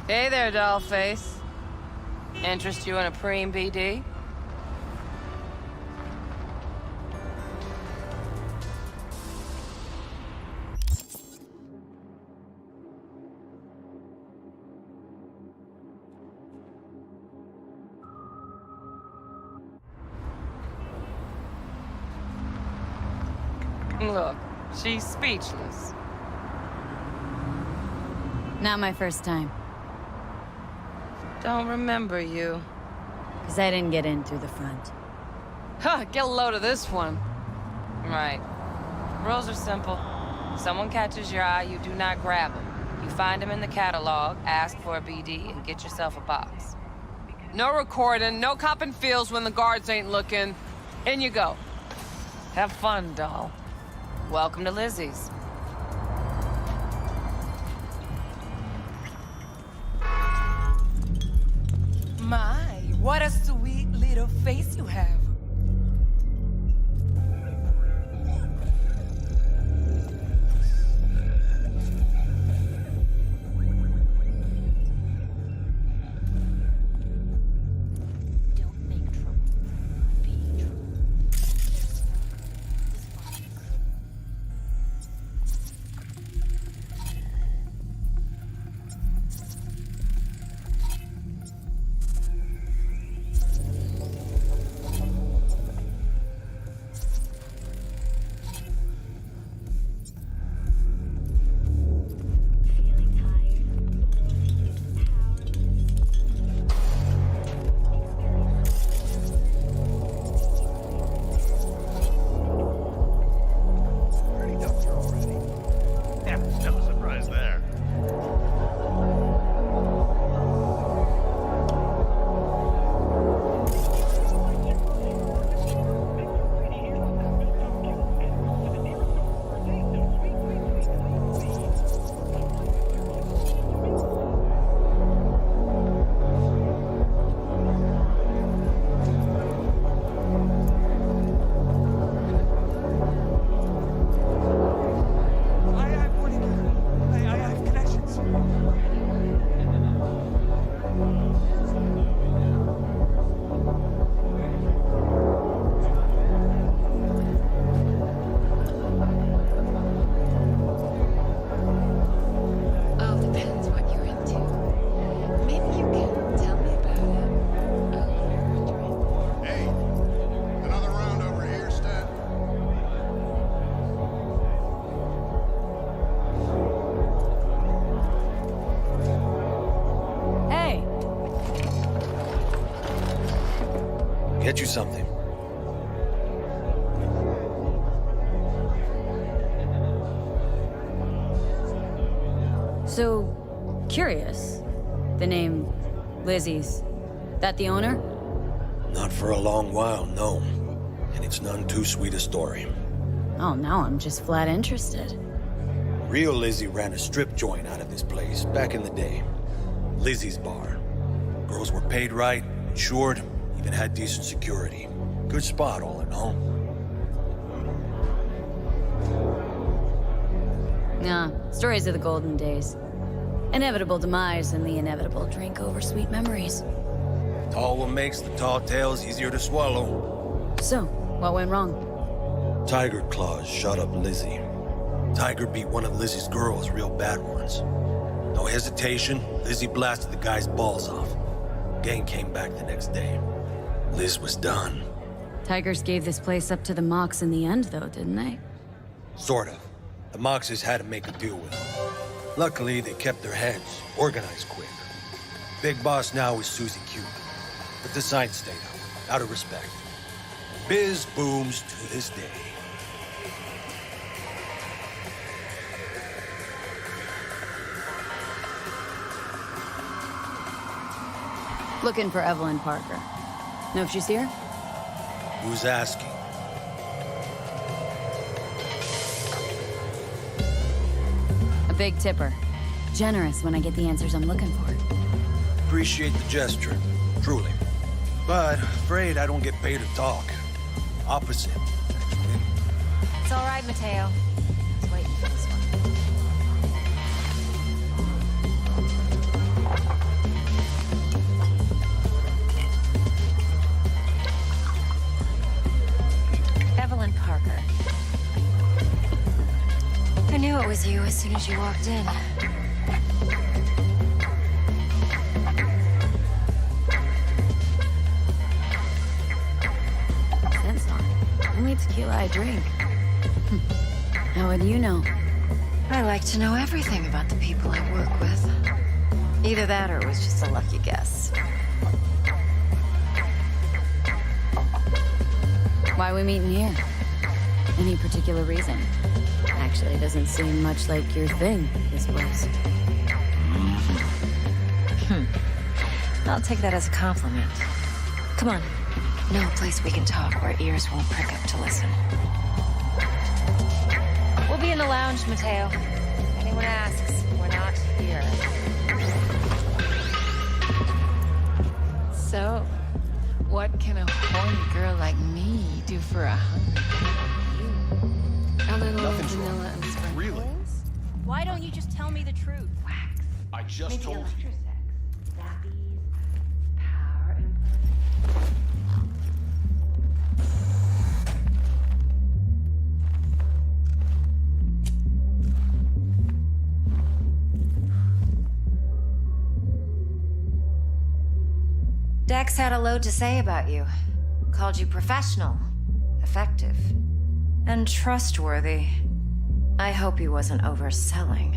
Hey there, dollface. Interest you in a preem BD? Look, she's speechless. Not my first time. Don't remember you. Because I didn't get in through the front. Huh, get a load of this one. Right. Rules are simple. Someone catches your eye, you do not grab him. You find him in the catalog, ask for a BD, and get yourself a box. No recording, no copping feels when the guards ain't looking. In you go. Have fun, doll. Welcome to Lizzie's. My, what a sweet little face you have. Don't make trouble. Be trouble. Get you something. So, curious. The name Lizzie's. That the owner? Not for a long while, no. And it's none too sweet a story. Oh, now I'm just flat interested. Real Lizzie ran a strip joint out of this place back in the day. Lizzie's Bar. Girls were paid right, insured, even had decent security. Good spot, all in all. Stories of the golden days. Inevitable demise and the inevitable drink over sweet memories. Tall what makes the tall tales easier to swallow. So, what went wrong? Tiger Claws shot up Lizzie. Tiger beat one of Lizzie's girls real bad once. No hesitation, Lizzie blasted the guy's balls off. Gang came back the next day. Liz was done. Tigers gave this place up to the Mox in the end, though, didn't they? Sort of. The Moxes had to make a deal with them. Luckily, they kept their heads, organized quick. Big boss now is Susie Q. But the sign stayed out of respect. Biz booms to this day. Looking for Evelyn Parker. Know if she's here? Who's asking? A big tipper. Generous when I get the answers I'm looking for. Appreciate the gesture, truly. But afraid I don't get paid to talk. Opposite, actually. It's all right, Mateo. Just waiting for this one. Evelyn Parker. I knew it was you as soon as you walked in. Sense on it. Only tequila I drink. How would you know? I like to know everything about the people I work with. Either that or it was just a lucky guess. Why are we meeting here? Any particular reason? Actually, it doesn't seem much like your thing, this place. I'll take that as a compliment. Come on. Know a place we can talk where ears won't prick up to listen. We'll be in the lounge, Mateo. If anyone asks, we're not here. So, what can a horny girl like me do for a hungry girl? A little vanilla and sprinkles. Really? Why don't you just tell me the truth? I just told you. Dex had a load to say about you. Called you professional, effective, and trustworthy. I hope he wasn't overselling.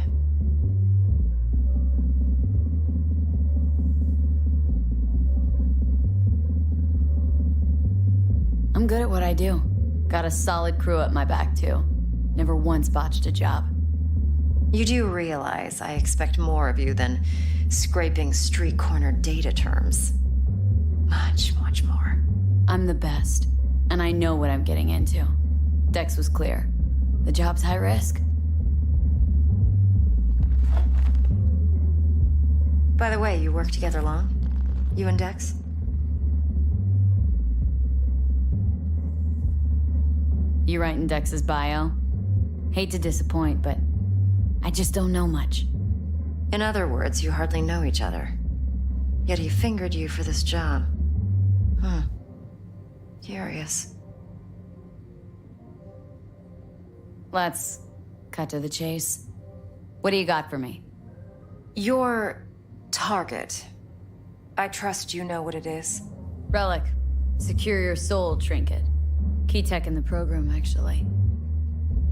I'm good at what I do. Got a solid crew at my back, too. Never once botched a job. You do realize I expect more of you than scraping street corner data terms. Much, much more. I'm the best, and I know what I'm getting into. Dex was clear. The job's high risk. By the way, you work together long? You and Dex? You writing Dex's bio? Hate to disappoint, but I just don't know much. In other words, you hardly know each other. Yet he fingered you for this job. Curious. Let's cut to the chase. What do you got for me? Your target. I trust you know what it is. Relic. Secure your soul trinket. Key tech in the program, actually.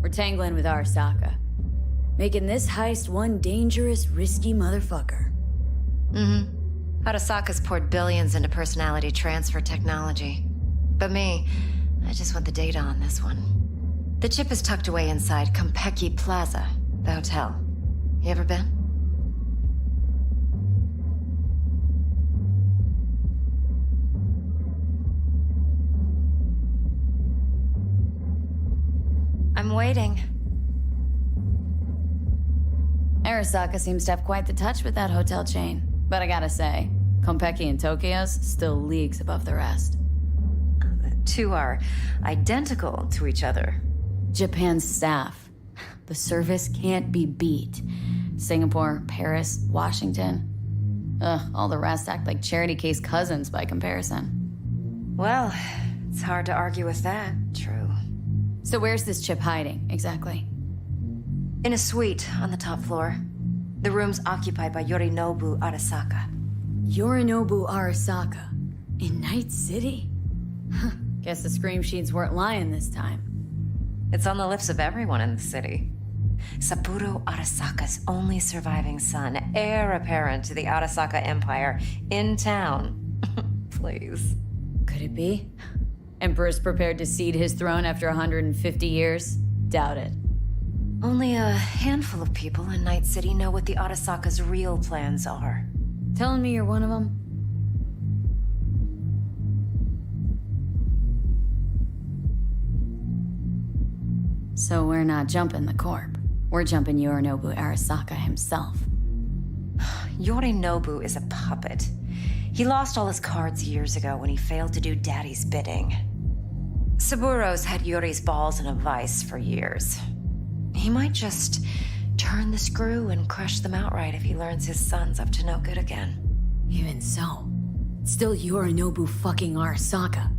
We're tangling with Arasaka. Making this heist one dangerous, risky motherfucker. Arasaka's poured billions into personality transfer technology. But me, I just want the data on this one. The chip is tucked away inside Konpeki Plaza, the hotel. You ever been? I'm waiting. Arasaka seems to have quite the touch with that hotel chain. But I gotta say, Konpeki and Tokyo's still leagues above the rest. The two are identical to each other. Japan's staff. The service can't be beat. Singapore, Paris, Washington. Ugh, all the rest act like charity case cousins by comparison. Well, it's hard to argue with that. True. So where's this chip hiding, exactly? In a suite on the top floor. The room's occupied by Yorinobu Arasaka. Yorinobu Arasaka? In Night City? Huh, guess the scream sheets weren't lying this time. It's on the lips of everyone in the city. Saburo Arasaka's only surviving son, heir apparent to the Arasaka Empire, in town. Please. Could it be? Emperor's prepared to cede his throne after 150 years? Doubt it. Only a handful of people in Night City know what the Arasaka's real plans are. Telling me you're one of them? So we're not jumping the corp. We're jumping Yorinobu Arasaka himself. Yorinobu is a puppet. He lost all his cards years ago when he failed to do Daddy's bidding. Saburo's had Yuri's balls in a vice for years. He might just turn the screw and crush them outright if he learns his son's up to no good again. Even so, it's still Yorinobu fucking Arasaka.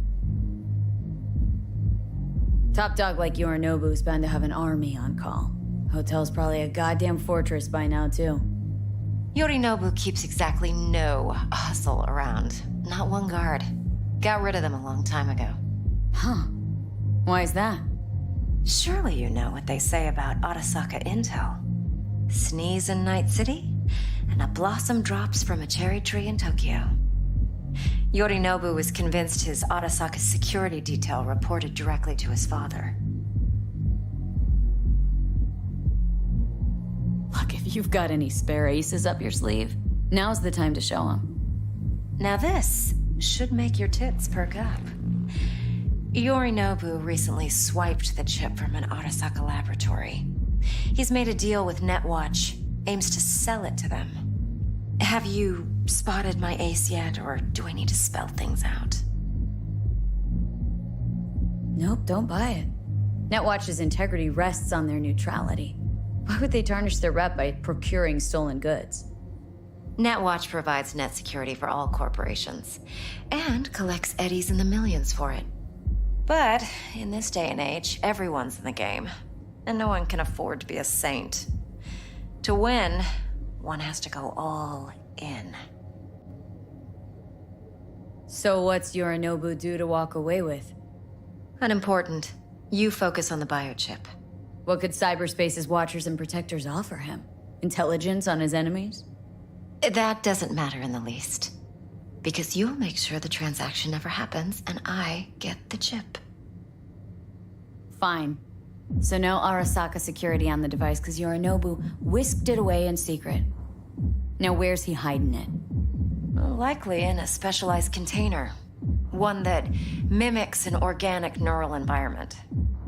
Top dog like Yorinobu's bound to have an army on call. Hotel's probably a goddamn fortress by now, too. Yorinobu keeps exactly no hustle around. Not one guard. Got rid of them a long time ago. Huh. Why is that? Surely you know what they say about Arasaka intel. Sneeze in Night City, and a blossom drops from a cherry tree in Tokyo. Yorinobu was convinced his Arasaka security detail reported directly to his father. Look, if you've got any spare aces up your sleeve, now's the time to show them. Now this should make your tits perk up. Yorinobu recently swiped the chip from an Arasaka laboratory. He's made a deal with Netwatch, aims to sell it to them. Have you spotted my ace yet, or do I need to spell things out? Nope, don't buy it. Netwatch's integrity rests on their neutrality. Why would they tarnish their rep by procuring stolen goods? Netwatch provides net security for all corporations, and collects eddies in the millions for it. But in this day and age, everyone's in the game, and no one can afford to be a saint. To win, one has to go all in. So what's Yorinobu due to walk away with? Unimportant. You focus on the biochip. What could cyberspace's watchers and protectors offer him? Intelligence on his enemies? That doesn't matter in the least. Because you'll make sure the transaction never happens, and I get the chip. Fine. So no Arasaka security on the device because Yorinobu whisked it away in secret. Now where's he hiding it? Likely in a specialized container. One that mimics an organic neural environment.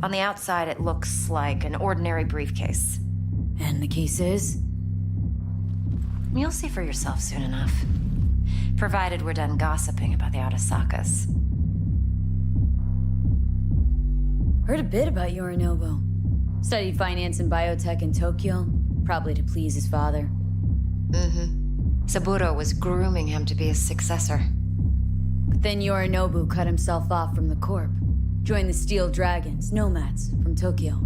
On the outside, it looks like an ordinary briefcase. And the case is? You'll see for yourself soon enough. Provided we're done gossiping about the Arasakas. Heard a bit about Yorinobu. Studied finance and biotech in Tokyo, probably to please his father. Saburo was grooming him to be his successor. But then Yorinobu cut himself off from the Corp. Joined the Steel Dragons, nomads, from Tokyo.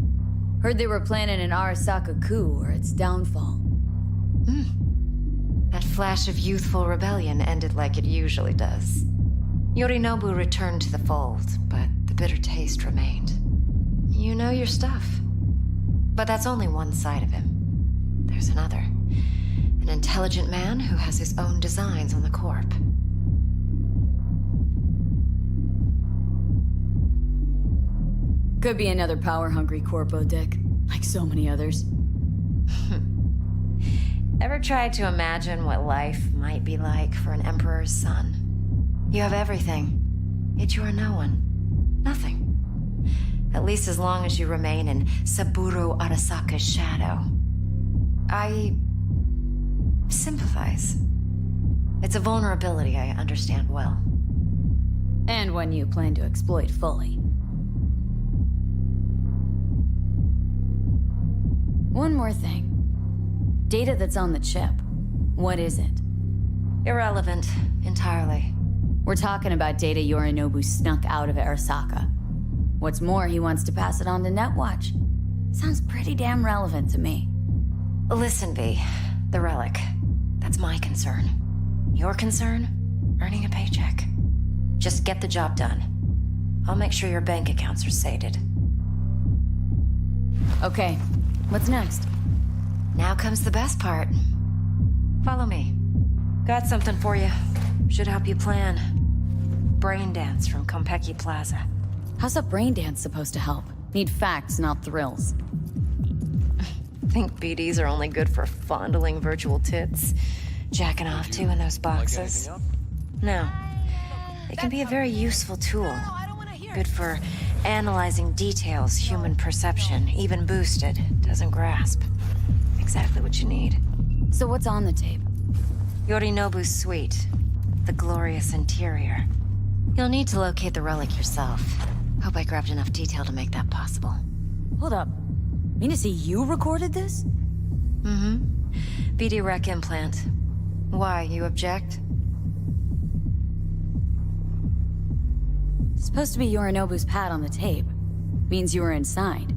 Heard they were planning an Arasaka coup or its downfall. That flash of youthful rebellion ended like it usually does. Yorinobu returned to the fold, but the bitter taste remained. You know your stuff. But that's only one side of him. There's another. An intelligent man who has his own designs on the Corp. Could be another power-hungry corpo dick, like so many others. Ever tried to imagine what life might be like for an emperor's son? You have everything, yet you are no one. Nothing. At least as long as you remain in Saburo Arasaka's shadow. I sympathize. It's a vulnerability I understand well. And one you plan to exploit fully. One more thing. Data that's on the chip. What is it? Irrelevant, entirely. We're talking about data Yorinobu snuck out of Arasaka. What's more, he wants to pass it on to Netwatch. Sounds pretty damn relevant to me. Listen, V. The relic. That's my concern. Your concern? Earning a paycheck. Just get the job done. I'll make sure your bank accounts are sated. Okay, what's next? Now comes the best part. Follow me. Got something for you. Should help you plan. Brain dance from Konpeki Plaza. How's a brain dance supposed to help? Need facts, not thrills. Think BDs are only good for fondling virtual tits? Jacking off to in those boxes? No. It can be a very useful tool. Good for analyzing details human perception, even boosted, doesn't grasp. Exactly what you need. So what's on the tape? Yorinobu's suite. The glorious interior. You'll need to locate the relic yourself. Hope I grabbed enough detail to make that possible. Hold up. Mean to say you recorded this? BD rec implant. Why, you object? Supposed to be Yorinobu's pad on the tape. Means you were inside.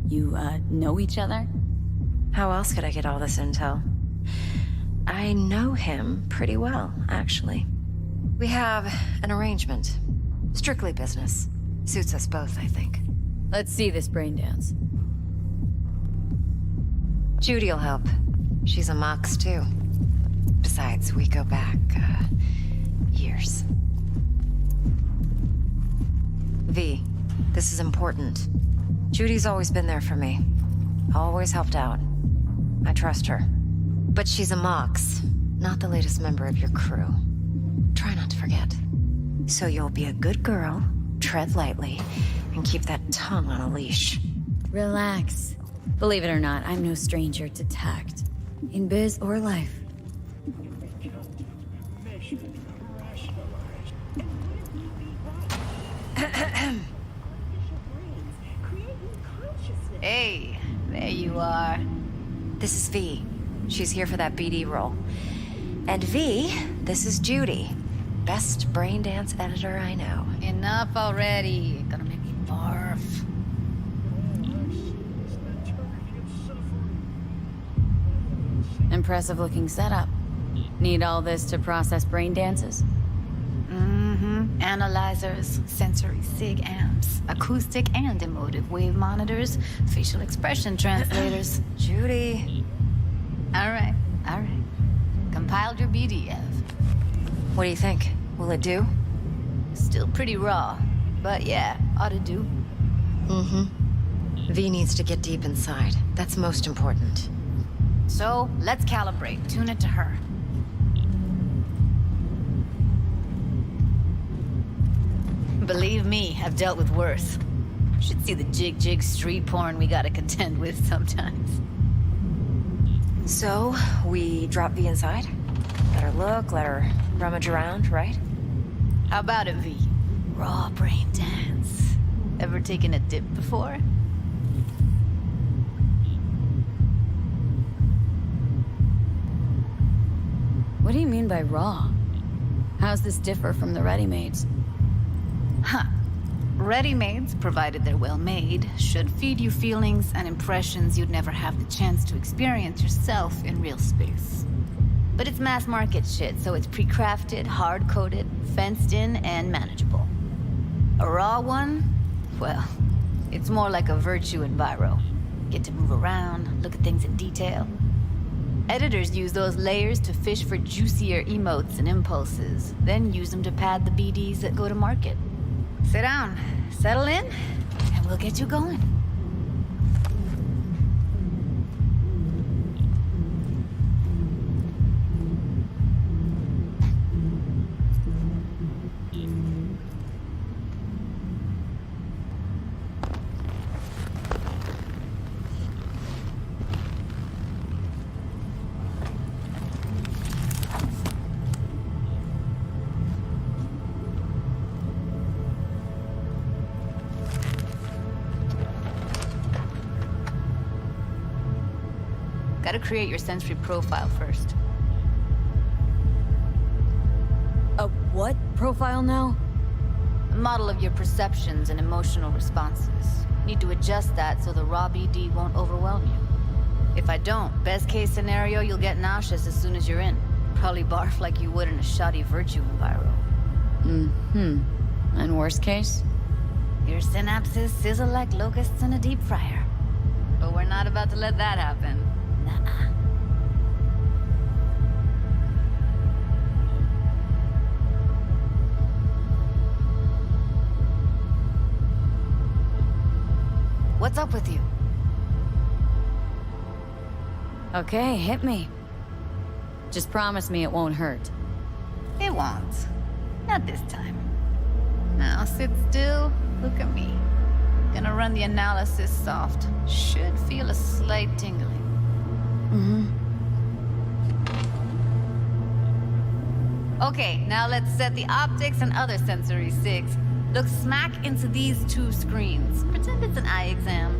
You, know each other? How else could I get all this intel? I know him pretty well, actually. We have an arrangement. Strictly business. Suits us both, I think. Let's see this brain dance. Judy'll help. She's a Mox, too. Besides, we go back, years. V, this is important. Judy's always been there for me. Always helped out. I trust her. But she's a Mox, not the latest member of your crew. Try not to forget. So you'll be a good girl, tread lightly, and keep that tongue on a leash. Relax. Believe it or not, I'm no stranger to tact. In biz or life. Hey, there you are. This is V. She's here for that BD role. And V, this is Judy. Best brain dance editor I know. Enough already. Gonna make me barf. Impressive looking setup. Need all this to process brain dances? Mm-hmm. Analyzers, sensory sig amps, acoustic and emotive wave monitors, facial expression translators. Judy. All right. Compiled your BDF. What do you think? Will it do? Still pretty raw, but yeah, ought to do. Mm-hmm. V needs to get deep inside. That's most important. So, let's calibrate. Tune it to her. Believe me, I've dealt with worse. Should see the jig street porn we gotta contend with sometimes. So, we drop V inside? Let her look, let her rummage around, right? How about it, V? Raw brain dance. Ever taken a dip before? What do you mean by raw? How's this differ from the ready-mades? Huh. Ready-mades, provided they're well made, should feed you feelings and impressions you'd never have the chance to experience yourself in real space. But it's mass market shit, so it's pre-crafted, hard-coded, fenced in, and manageable. A raw one? Well, it's more like a virtue in Viro. Get to move around, look at things in detail. Editors use those layers to fish for juicier emotes and impulses, then use them to pad the BDs that go to market. Sit down, settle in, and we'll get you going. Gotta create your sensory profile first. A what profile now? A model of your perceptions and emotional responses. Need to adjust that so the raw BD won't overwhelm you. If I don't, best case scenario, you'll get nauseous as soon as you're in. Probably barf like you would in a shoddy virtue enviro. Mm-hmm. And worst case? Your synapses sizzle like locusts in a deep fryer. But we're not about to let that happen. Nuh-uh. What's up with you? Okay, hit me. Just promise me it won't hurt. It won't. Not this time. Now sit still, look at me. Gonna run the analysis soft. Should feel a slight tingling. Okay, now let's set the optics and other sensory sigs. Look smack into these two screens. Pretend it's an eye exam.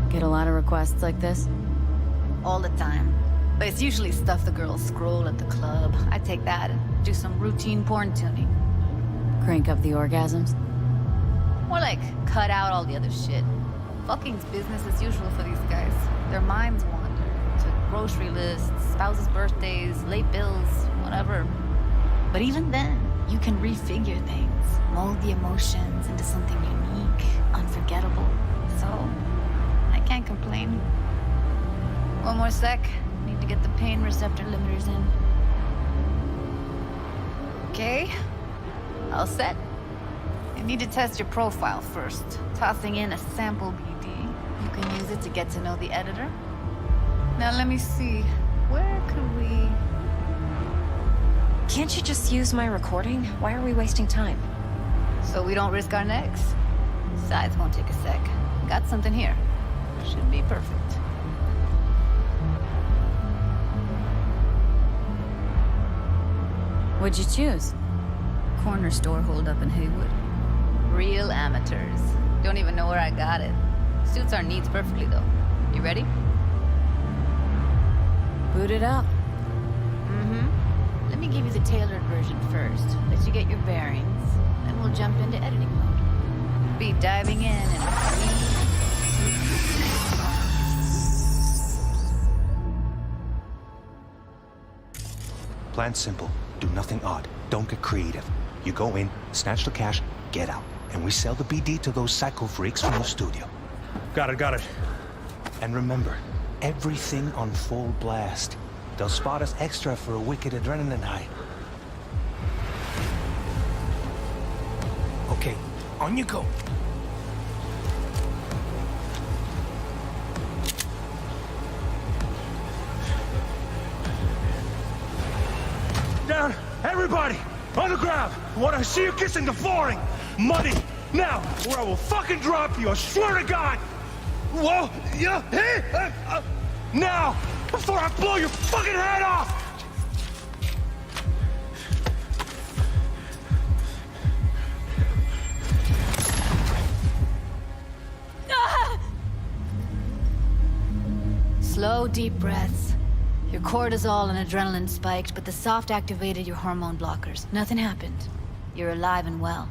Get a lot of requests like this? All the time. But it's usually stuff the girls scroll at the club. I take that and do some routine porn tuning. Crank up the orgasms? More like, cut out all the other shit. Fucking's business as usual for these guys. Their minds wander to grocery lists, spouses' birthdays, late bills, whatever. But even then, you can refigure things, mold the emotions into something unique, unforgettable. So, I can't complain. One more sec. Need to get the pain receptor limiters in. Okay. All set. You need to test your profile first. Tossing in a sample BD. You can use it to get to know the editor. Now let me see. Where could we... Can't you just use my recording? Why are we wasting time? So we don't risk our necks? Besides, won't take a sec. Got something here. Should be perfect. What'd you choose? Corner store holdup in Haywood. Real amateurs. Don't even know where I got it. Suits our needs perfectly, though. You ready? Boot it up. Mm-hmm. Let me give you the tailored version first. Let you get your bearings. Then we'll jump into editing mode. Be diving in and... Plan simple. Do nothing odd. Don't get creative. You go in, snatch the cash, get out. And we sell the BD to those psycho freaks from the studio. Got it. And remember, everything on full blast. They'll spot us extra for a wicked adrenaline high. Okay, on you go. Down! Everybody! On the ground! I want to see you kissing the flooring! Muddy! Now! Or I will fucking drop you! I swear to God! Whoa! Yeah! Hey! Now! Before I blow your fucking head off! Slow, deep breaths. Your cortisol and adrenaline spiked, but the soft activated your hormone blockers. Nothing happened. You're alive and well.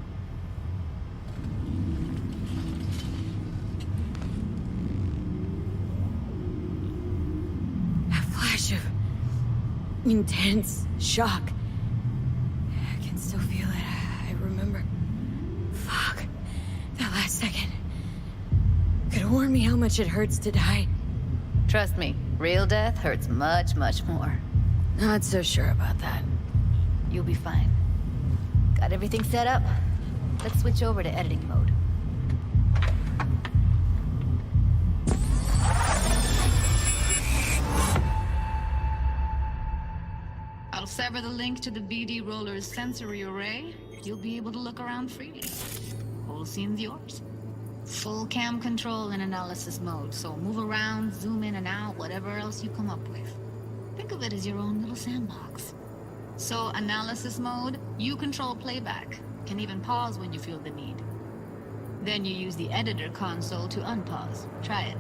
A flash of intense shock. I can still feel it. I remember. Fuck. That last second. Could have warned me how much it hurts to die. Trust me, real death hurts much, much more. Not so sure about that. You'll be fine. Got everything set up? Let's switch over to editing mode. I'll sever the link to the BD Roller's sensory array. You'll be able to look around freely. Whole scene's yours. Full cam control in analysis mode, so move around, zoom in and out, whatever else you come up with. Think of it as your own little sandbox. So, analysis mode, you control playback. Can even pause when you feel the need. Then you use the editor console to unpause. Try it.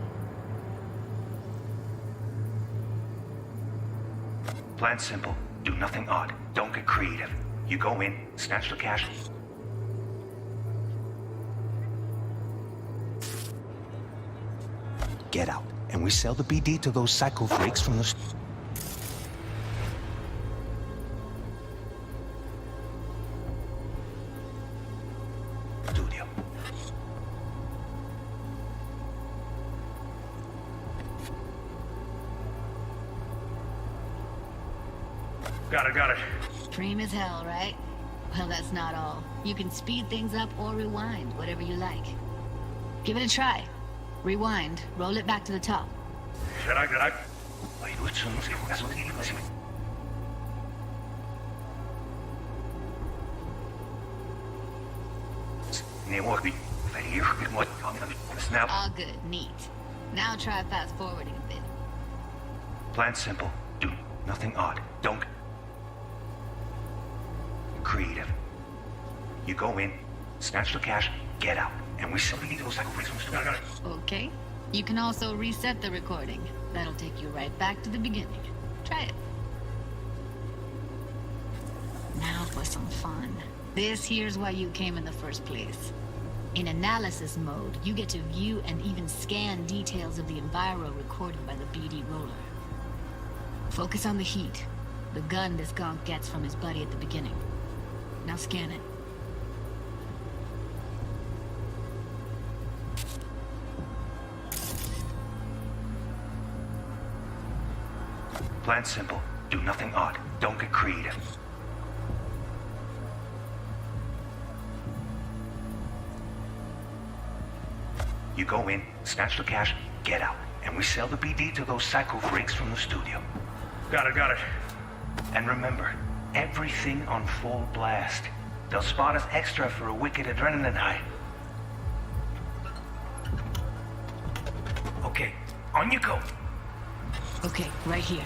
Plan simple. Do nothing odd. Don't get creative. You go in, snatch the cash. Get out. And we sell the BD to those psycho freaks from the studio. Got it. Dream as hell, right? Well, that's not all. You can speed things up or rewind, whatever you like. Give it a try. Rewind, roll it back to the top. All good, neat. Now try fast forwarding a bit. Plan simple. Do nothing odd. Don't creative. You go in, snatch the cash, get out. And we simply need those psycho freaks from the studio. Okay. You can also reset the recording. That'll take you right back to the beginning. Try it. Now for some fun. This here's why you came in the first place. In analysis mode, you get to view and even scan details of the enviro recorded by the BD roller. Focus on the heat, the gun this gonk gets from his buddy at the beginning. Now scan it. Plan simple. Do nothing odd. Don't get creative. You go in, snatch the cash, get out, and we sell the BD to those psycho freaks from the studio. Got it. And remember, everything on full blast. They'll spot us extra for a wicked adrenaline high. Okay, on you go. Okay, right here.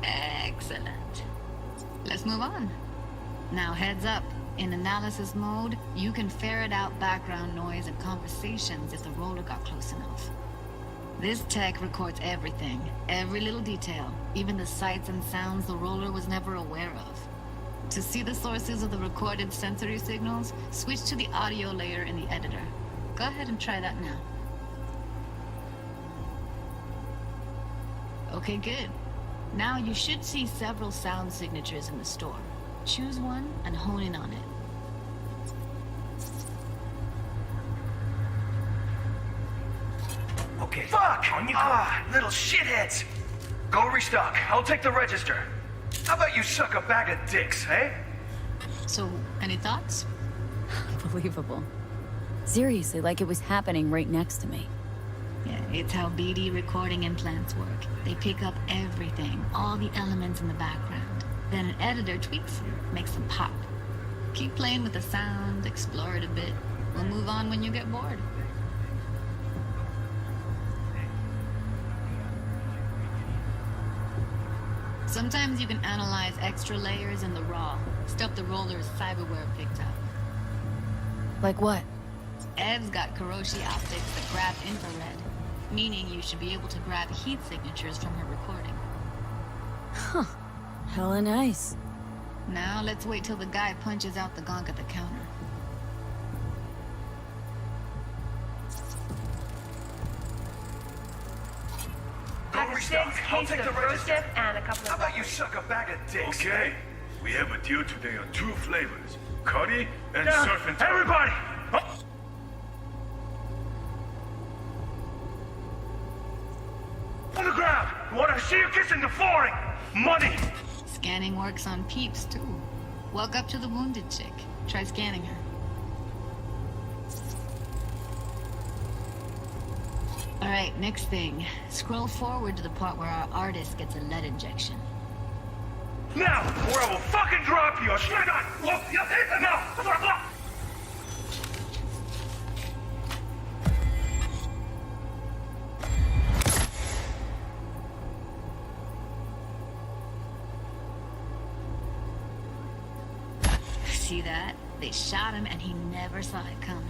Excellent. Let's move on. Now heads up. In analysis mode, you can ferret out background noise and conversations if the roller got close enough. This tech records everything, every little detail, even the sights and sounds the roller was never aware of. To see the sources of the recorded sensory signals, switch to the audio layer in the editor. Go ahead and try that now. Okay, good. Now you should see several sound signatures in the store. Choose one and hone in on it. Okay. Fuck! On you go. Little shitheads! Go restock. I'll take the register. How about you suck a bag of dicks, eh? So, any thoughts? Unbelievable. Seriously, like it was happening right next to me. Yeah, it's how BD recording implants work. They pick up everything, all the elements in the background. Then an editor tweaks it, makes them pop. Keep playing with the sound, explore it a bit. We'll move on when you get bored. Sometimes you can analyze extra layers in the raw, stuff the roller's cyberware picked up. Like what? Ev's got Kiroshi optics that grab infrared, meaning you should be able to grab heat signatures from her recording. Huh. Hella nice. Now let's wait till the guy punches out the gonk at the counter. Go restock. I'll take the register. And a couple How about you suck a bag of dicks? Okay. We have a deal today on 2 flavors. Curry and Down. surf and turf. Everybody! On the ground! Want to see you kissing the flooring! Money! Scanning works on peeps, too. Walk up to the wounded chick. Try scanning her. Alright, next thing. Scroll forward to the part where our artist gets a lead injection. Now, or I will fucking drop you! Swear to God! Look, now! See that? They shot him and he never saw it coming.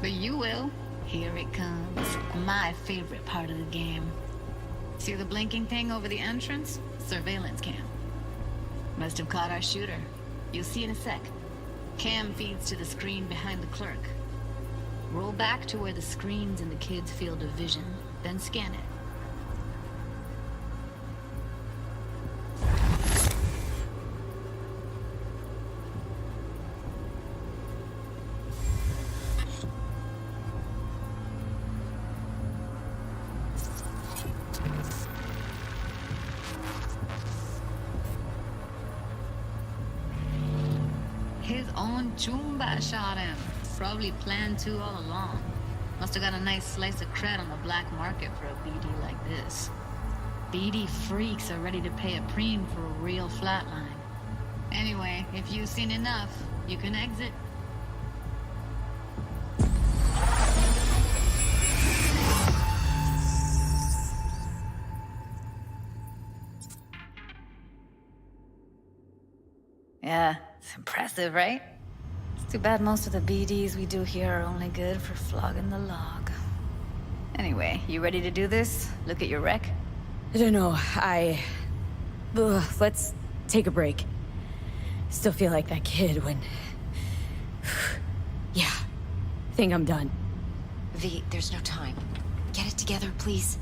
But you will. Here it comes. My favorite part of the game. See the blinking thing over the entrance? Surveillance cam. Must have caught our shooter. You'll see in a sec. Cam feeds to the screen behind the clerk. Roll back to where the screen's in the kid's field of vision, then scan it. His own Chumba shot him. Probably planned to all along. Must have got a nice slice of cred on the black market for a BD like this. BD freaks are ready to pay a preem for a real flatline. Anyway, if you've seen enough, you can exit. Yeah, it's impressive, right? Too bad most of the BDs we do here are only good for flogging the log. Anyway, you ready to do this? Look at your wreck? I don't know, let's take a break. Still feel like that kid when... Yeah, think I'm done. V, there's no time. Get it together, please.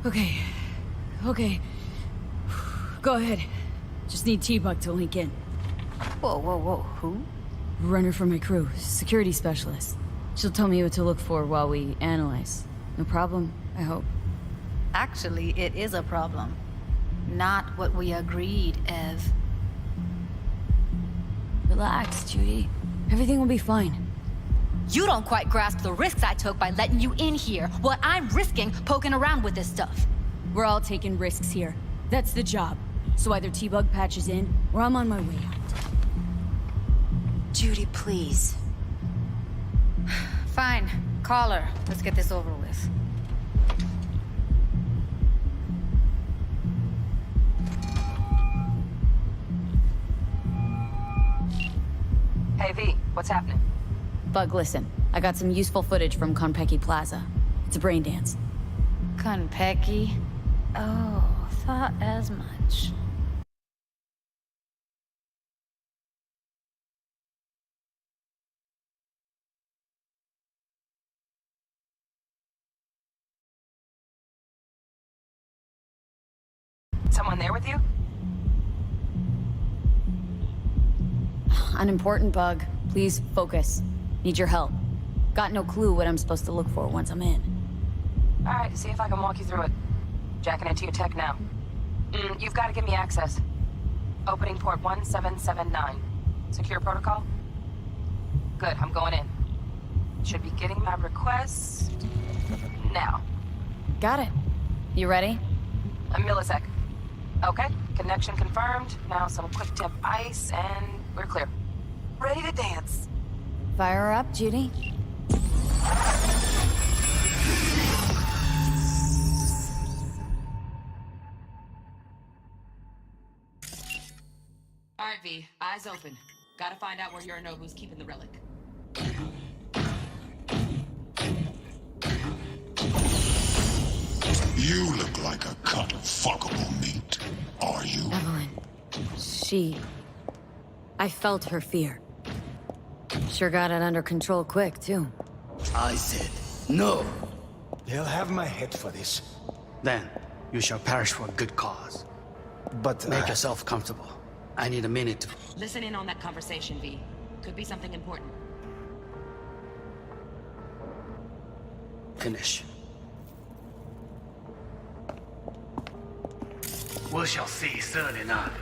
Okay. Go ahead. Just need T-Bug to link in. Whoa, who? Runner for my crew, security specialist. She'll tell me what to look for while we analyze. No problem, I hope. Actually, it is a problem. Not what we agreed, Ev. Relax, Judy. Everything will be fine. You don't quite grasp the risks I took by letting you in here. What I'm risking poking around with this stuff. We're all taking risks here. That's the job. So either T-Bug patches in, or I'm on my way out. Judy, please. Fine. Call her. Let's get this over with. Hey, V, what's happening? Bug, listen. I got some useful footage from Konpeki Plaza. It's a brain dance. Konpeki? Oh, thought as much. Someone there with you? Unimportant, Bug. Please focus. Need your help. Got no clue what I'm supposed to look for once I'm in. Alright, see if I can walk you through it. Jacking into your tech now. You've got to give me access. Opening port 1779. Secure protocol? Good, I'm going in. Should be getting my request... now. Got it. You ready? A millisec. Okay, connection confirmed. Now some quick temp ice, and we're clear. Ready to dance. Fire her up, Judy. Alright, V. Eyes open. Gotta find out where Yorinobu's keeping the relic. You look like a cut of fuckable meat. Are you? Evelyn. I felt her fear. Sure got it under control quick, too. I said, no. They'll have my head for this. Then, you shall perish for a good cause. But, Make yourself comfortable. I need a minute to... Listen in on that conversation, V. Could be something important. finish. We shall see soon enough.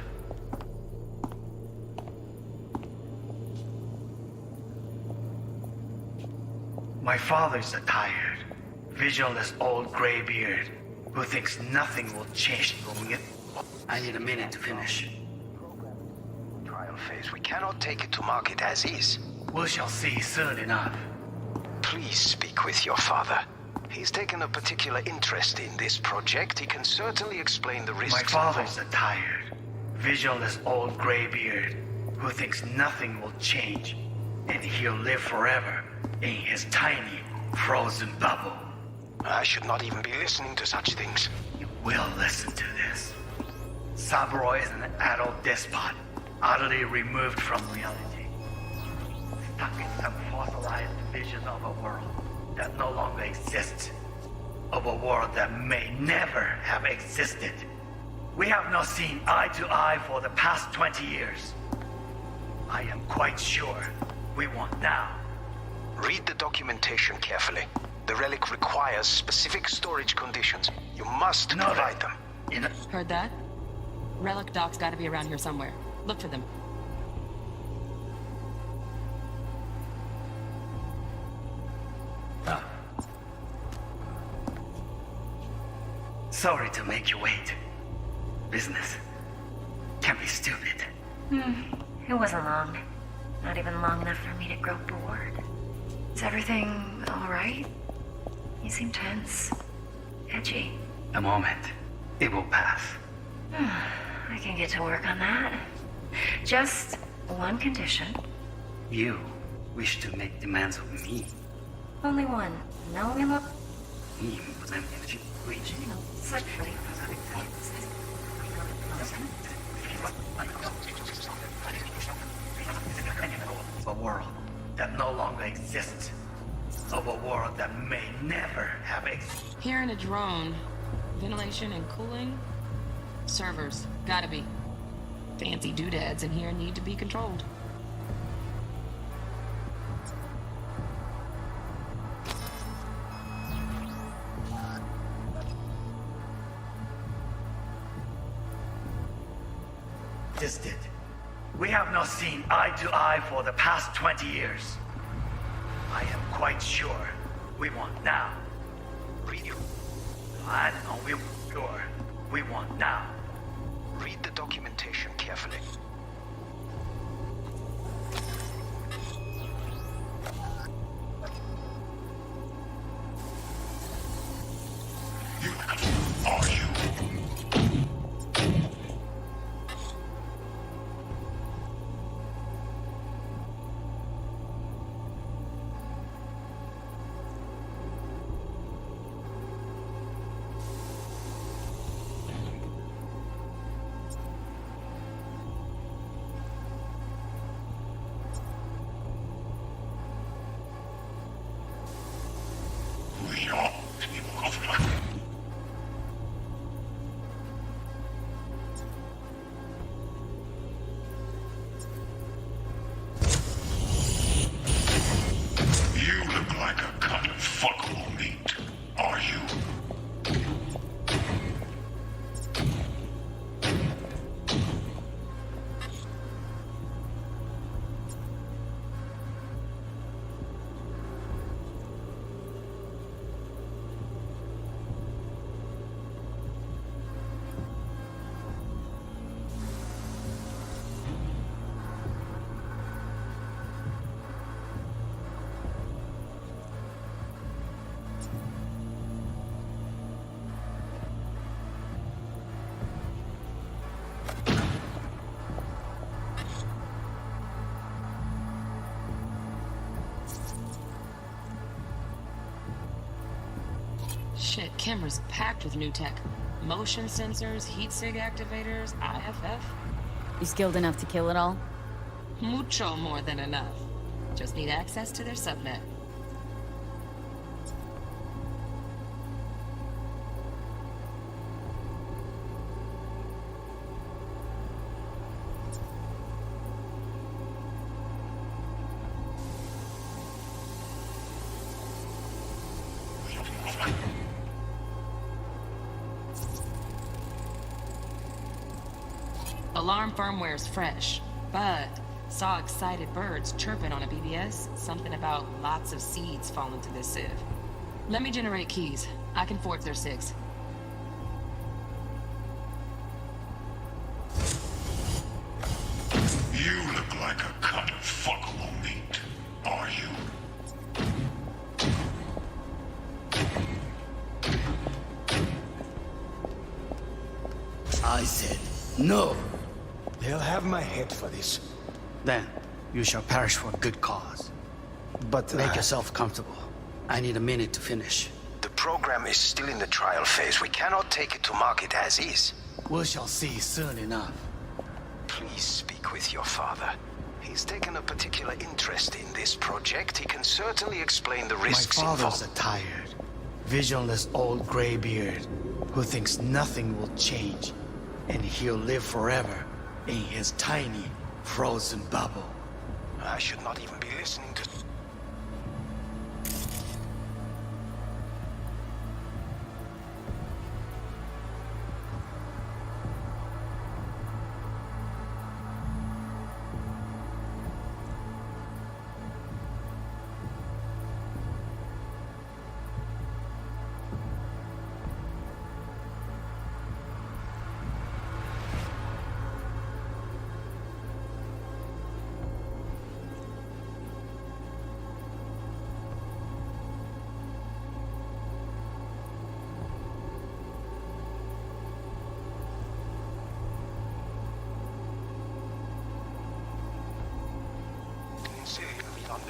My father's a tired, visionless old graybeard who thinks nothing will change. I need a minute to finish. Trial phase. We cannot take it to market as is. We shall see soon enough. Please speak with your father. He's taken a particular interest in this project. He can certainly explain the risks. My father's a tired, visionless old graybeard who thinks nothing will change, and he'll live forever in his tiny, frozen bubble. I should not even be listening to such things. You will listen to this. Saburo is an adult despot, utterly removed from reality. Stuck in some fossilized vision of a world that no longer exists. Of a world that may never have existed. We have not seen eye to eye for the past 20 years. I am quite sure we want now. Read the documentation carefully. The relic requires specific storage conditions. You must provide them. Heard that? Relic doc's gotta be around here somewhere. Look for them. Sorry to make you wait. Business can be stupid. It wasn't long. Not even long enough for me to grow bored. Is everything all right? You seem tense. Edgy. A moment. It will pass. I can get to work on that. Just one condition. You wish to make demands of me. Only one. No, Milo? A world that no longer exists. Of a world that may never have existed. Here in a drone, ventilation and cooling? Servers, gotta be. Fancy doodads in here need to be controlled. This did. We have not seen eye to eye for the past 20 years. I am quite sure we want now. Read you. I know we're sure we want now. Read the documentation carefully. Are you? We are people of light. You look like a cut of fuckable meat. Are you? Shit, camera's packed with new tech. Motion sensors, heat sig activators, IFF. You skilled enough to kill it all? Mucho more than enough. Just need access to their subnet. Alarm firmware's fresh, but saw excited birds chirping on a BBS. Something about lots of seeds falling to this sieve. Let me generate keys. I can forge their SIGs. You look like a cut of fuckable meat. Are you? I said no. They'll have my head for this. Then you shall perish for a good cause. But Make yourself comfortable. I need a minute to finish. The program is still in the trial phase. We cannot take it to market as is. We shall see soon enough. Please speak with your father. He's taken a particular interest in this project. He can certainly explain the risks My father's involved. a tired, visionless old graybeard who thinks nothing will change, and he'll live forever in his tiny, frozen bubble. I should not even be listening to...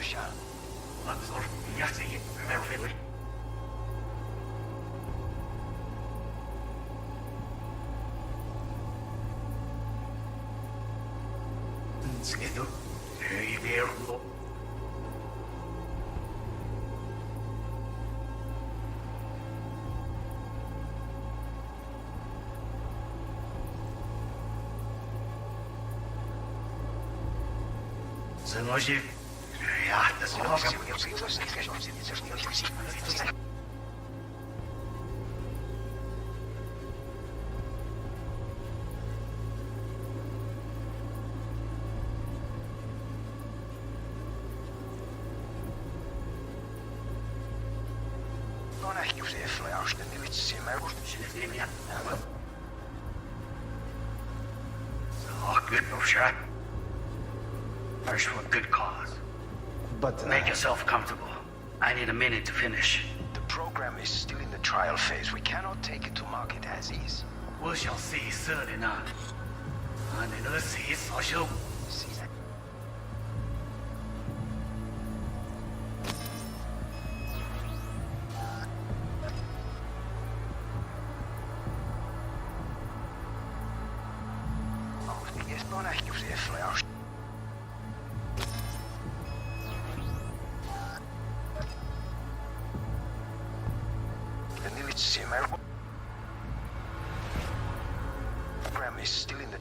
Sha.什么东西？哎呀，这是好像。On ehkä se flausten nyt simmer. Oh, good, no shot. First for a good cause. But Make yourself comfortable. I need a minute to finish. The program is still in the trial phase. We cannot take it to market as is. 我想试一试的呢。啊，你那个谁少修？ See that? On ehkä se flausten. The Nilitz Simmer program is still in the